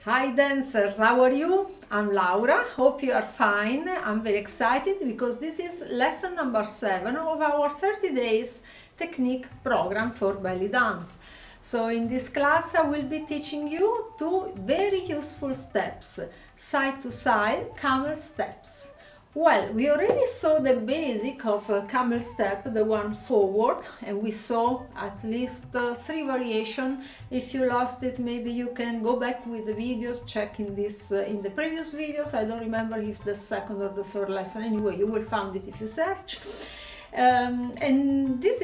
Hi dancers, how are you? I'm Laura, hope you are fine. I'm very excited because this is lesson number 7 of our 30 days technique program for belly dance. So in this class I will be teaching you two very useful steps, side to side camel steps. Well, we already saw the basic of a camel step, the one forward, and we saw at least 3 variations. If you lost it, maybe you can go back with the videos, check in the previous videos. I don't remember if the second or the third lesson. Anyway, you will find it if you search. And this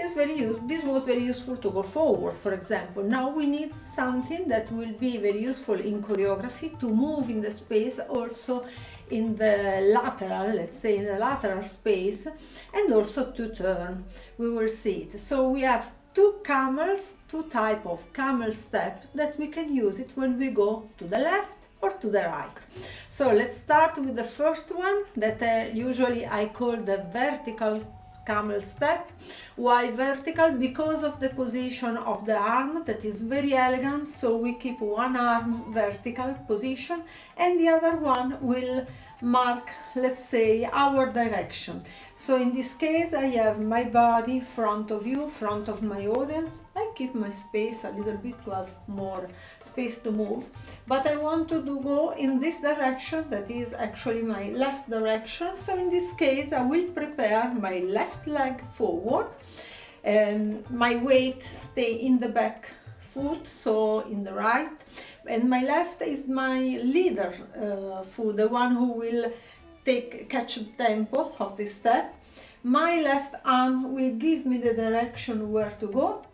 was very useful to go forward, for example. Now we need something that will be very useful in choreography to move in the space, also in the lateral, let's say in the lateral space, and also to turn. We will see it. So we have two type of camel step that we can use it when we go to the left or to the right. So let's start with the first one that usually I call the vertical camel step. Why vertical? Because of the position of the arm that is very elegant. So we keep one arm vertical position and the other one will mark, let's say, our direction. So in this case I have my body front of you, front of my audience. I keep my space a little bit to have more space to move, but I want to go in this direction, that is actually my left direction. So in this case I will prepare my left leg forward and my weight stay in the back foot, so in the right, and my left is my leader foot, the one who will catch the tempo of this step. My left arm will give me the direction where to go,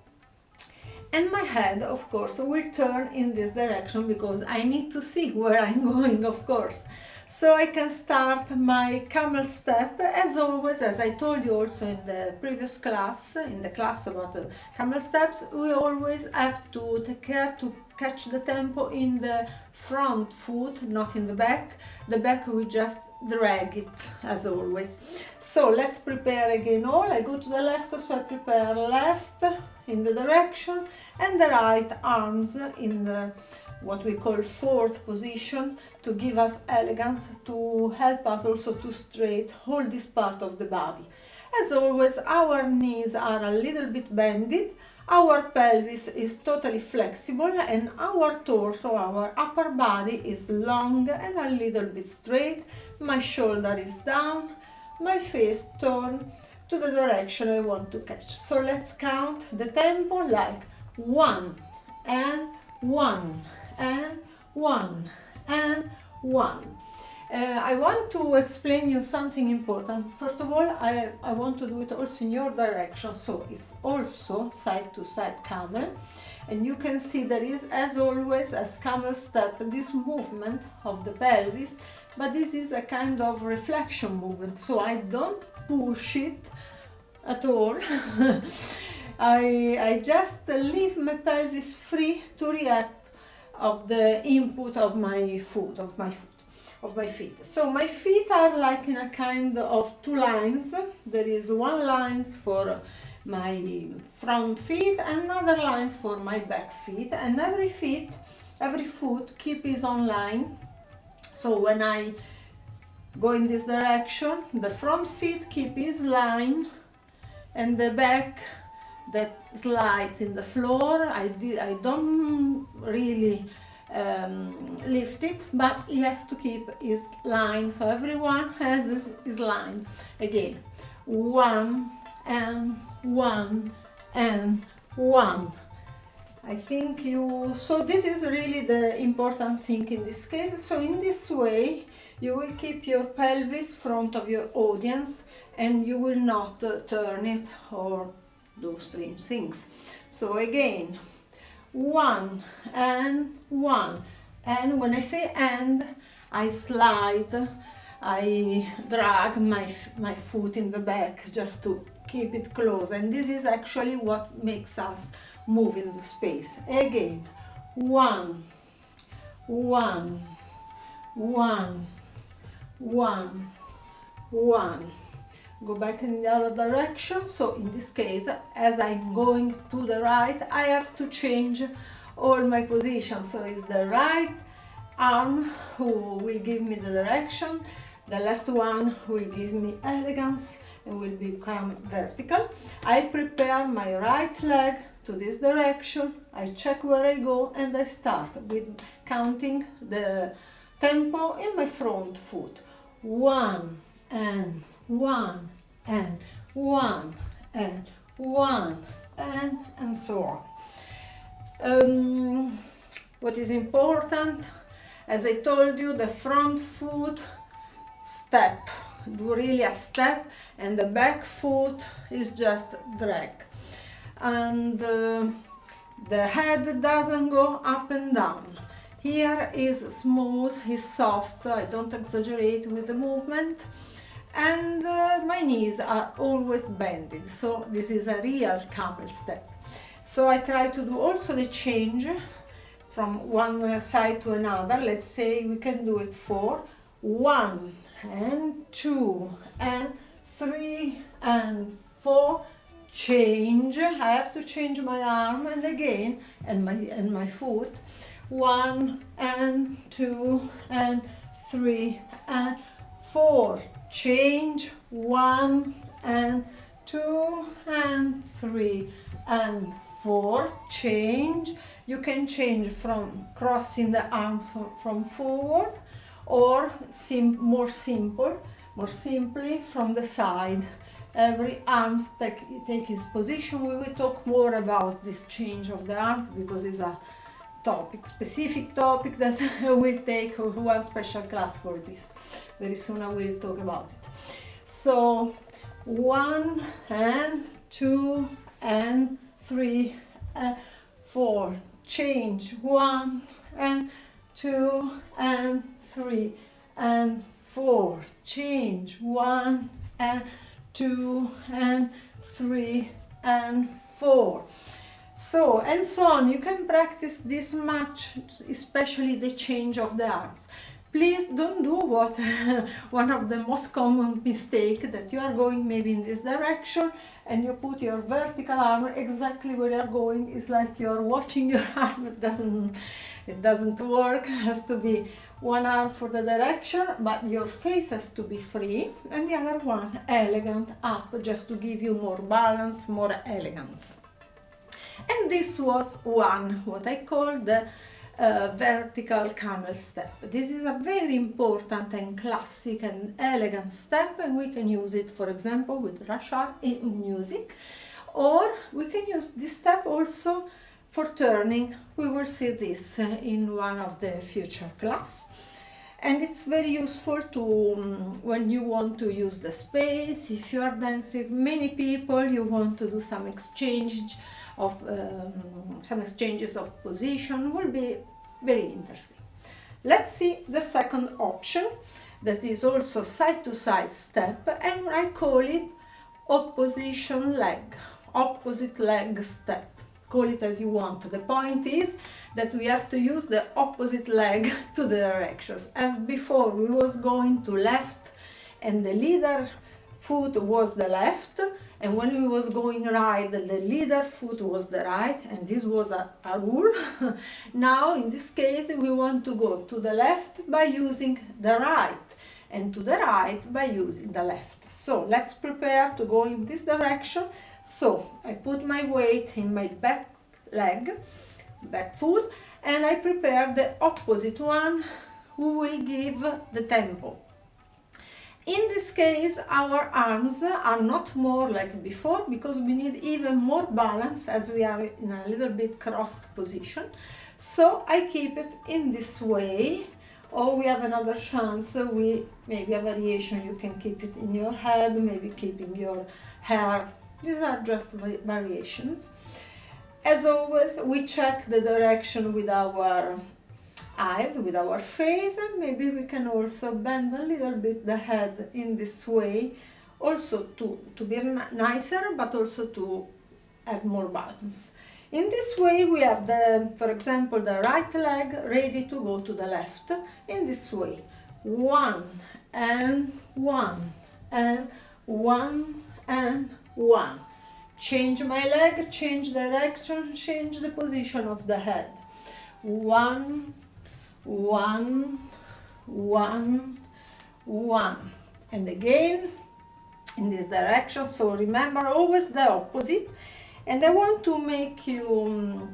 and my head, of course, will turn in this direction because I need to see where I'm going, of course. So I can start my camel step as always, as I told you also in the previous class, in the class about the camel steps. We always have to take care to catch the tempo in the front foot, not in the back. The back we just drag it as always. So let's prepare again all. I go to the left, so I prepare left in the direction and the right arms in the what we call fourth position to give us elegance, to help us also to straight hold this part of the body. As always, our knees are a little bit bended, our pelvis is totally flexible, and our torso, our upper body is long and a little bit straight. My shoulder is down, my face turned to the direction I want to catch. So let's count the tempo like 1 and 1 and 1 and 1. I want to explain you something important. First of all, I want to do it also in your direction, so it's also side to side camel, and you can see there is, as always, as camel step, this movement of the pelvis, but this is a kind of reflection movement, so I don't push it at all. I just leave my pelvis free to react of the input of my feet. So my feet are like in a kind of two lines. There is one line for my front feet and another line for my back feet, and every foot keep his own line. So when I go in this direction, the front feet keep his line and the back that slides in the floor. I don't really lift it, but he has to keep his line, so everyone has his line. Again, 1 and 1 and 1. I think so this is really the important thing in this case. So in this way you will keep your pelvis front of your audience and you will not turn it or do strange things. So again, 1 and 1, and when I say and, I slide, I drag my foot in the back just to keep it close, and this is actually what makes us move in the space. Again, 1 1 1 1 1. Go back in the other direction. So in this case, as I'm going to the right, I have to change all my positions. So it's the right arm who will give me the direction, the left one will give me elegance and will become vertical. I prepare my right leg to this direction, I check where I go, and I start with counting the tempo in my front foot. 1 and 1 and 1 and 1 and so on. What is important, as I told you, the front foot step, do really a step, and the back foot is just drag. And the head doesn't go up and down. Here is smooth, is soft, I don't exaggerate with the movement. And my knees are always bending, so this is a real camel step. So I try to do also the change from one side to another. Let's say we can do it for 1 and 2 and 3 and 4. Change. I have to change my arm and again and my foot. 1 and 2 and 3 and 4. Change. 1 and 2 and 3 and 4. Change. You can change from crossing the arms from forward or more simply from the side. Every arm take its position. We will talk more about this change of the arm because it's a specific topic that we'll take one special class for this. Very soon I will talk about it. So 1 and 2 and 3 and 4. Change. 1 and 2 and 3 and 4. Change. 1 and 2 and 3 and 4. So and so on. You can practice this much, especially the change of the arms. Please don't do what one of the most common mistakes, that you are going maybe in this direction and you put your vertical arm exactly where you are going. It's like you are watching your arm. It doesn't work. It has to be one arm for the direction, but your face has to be free, and the other one elegant up, just to give you more balance, more elegance. And this was what I call the vertical camel step. This is a very important and classic and elegant step, and we can use it, for example, with rush hour in music, or we can use this step also for turning. We will see this in one of the future class. And it's very useful to when you want to use the space. If you are dancing many people, you want to do some exchanges of position, will be very interesting. Let's see the second option, that is also side to side step, and I call it opposite leg step. Call it as you want. The point is that we have to use the opposite leg to the directions. As before, we was going to left and the leader foot was the left, and when we was going right, the leader foot was the right, and this was a rule. Now, in this case, we want to go to the left by using the right, and to the right by using the left. So, let's prepare to go in this direction. So, I put my weight in my back foot, and I prepare the opposite one, who will give the tempo. In this case, our arms are not more like before, because we need even more balance as we are in a little bit crossed position. So I keep it in this way, or we have another chance, maybe a variation, you can keep it in your head, maybe keeping your hair. These are just variations. As always, we check the direction with our eyes, with our face, and maybe we can also bend a little bit the head in this way, also to be nicer, but also to have more balance. In this way, we have for example, the right leg ready to go to the left. In this way, 1 and 1 and 1 and 1. Change my leg, change direction, change the position of the head. 1, 1, 1, 1, and again in this direction. So remember always the opposite. And I want to make you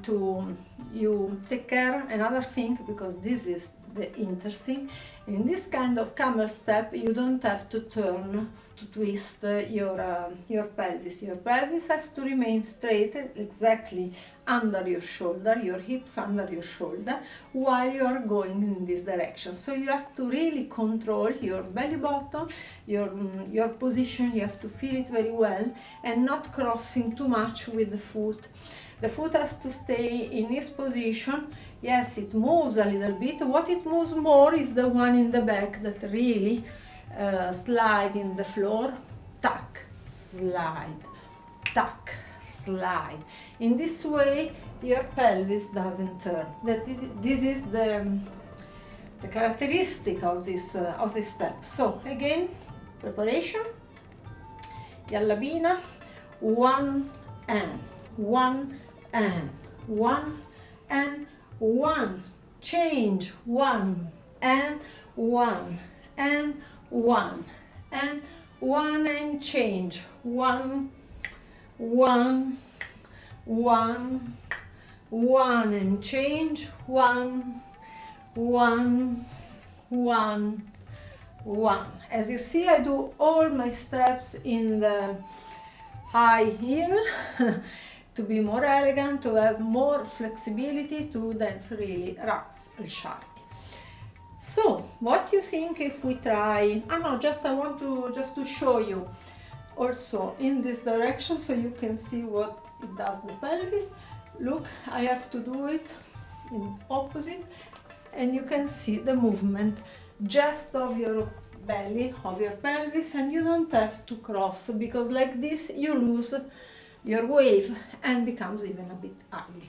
take care another thing, because this is the interesting. In this kind of camel step, you don't have to turn to twist your pelvis. Your pelvis has to remain straight, exactly under your shoulder, your hips under your shoulder, while you are going in this direction. So you have to really control your belly button, your position. You have to feel it very well and not crossing too much with the foot. The foot has to stay in its position. Yes, it moves a little bit. What it moves more is the one in the back that really slide in the floor. Tuck, slide, tuck, slide. In this way, your pelvis doesn't turn. This is the characteristic of this step. So again, preparation. Yalla bina. 1 and 1 and 1 and 1. Change. 1 and 1 and 1 and 1 and change. 1, 1, 1, 1 and change. 1, 1, 1, 1. As you see, I do all my steps in the high heel to be more elegant, to have more flexibility, to dance really rocks and sharp. So, what do you think if we try? I want to show you also in this direction, so you can see what it does the pelvis. Look, I have to do it in opposite, and you can see the movement just of your belly, of your pelvis, and you don't have to cross, because like this you lose your wave and becomes even a bit ugly.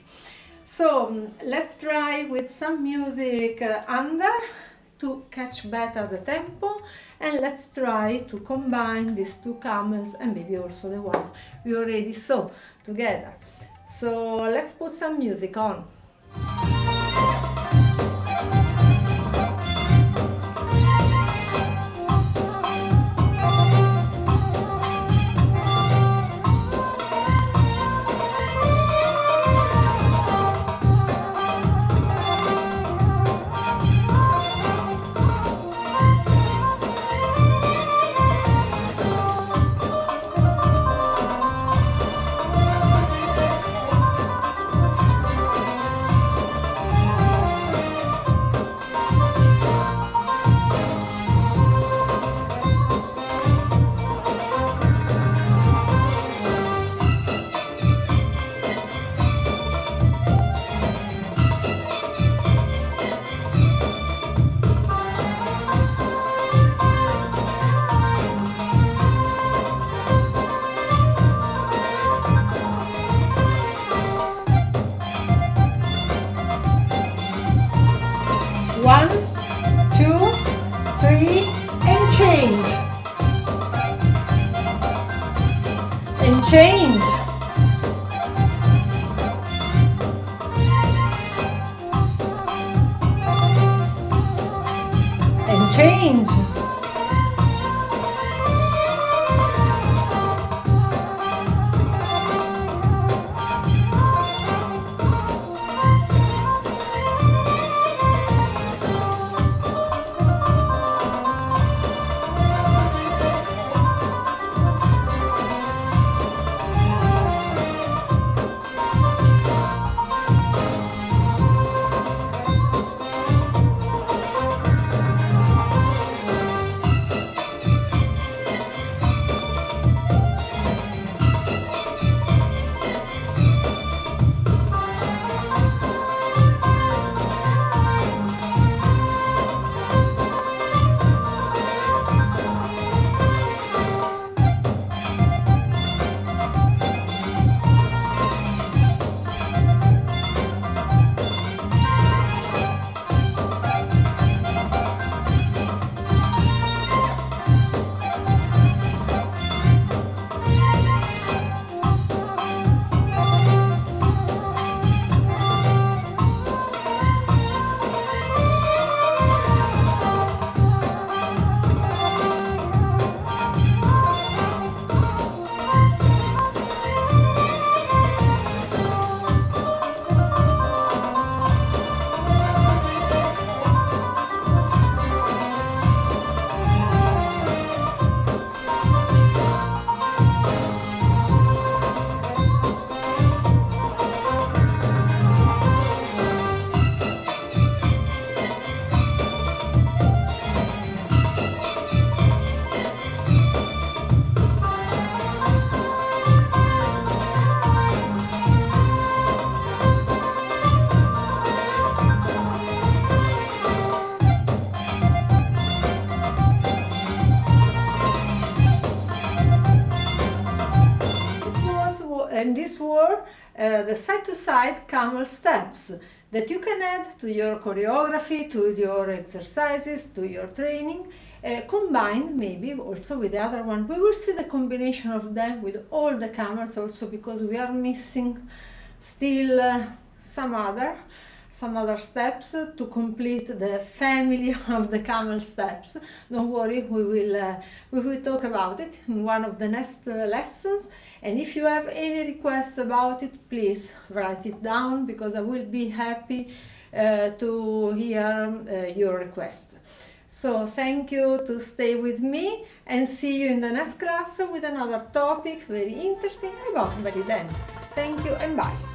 So let's try with some music under to catch better the tempo, and let's try to combine these two camels and maybe also the one we already saw together. So let's put some music on. Change. And change. sure the side-to-side camel steps that you can add to your choreography, to your exercises, to your training, combined maybe also with the other one. We will see the combination of them with all the camels also, because we are missing still some other steps to complete the family of the camel steps. Don't worry, we will talk about it in one of the next lessons. And if you have any requests about it, please write it down, because I will be happy to hear your request. So thank you to stay with me, and see you in the next class with another topic very interesting about belly dance. Thank you and bye.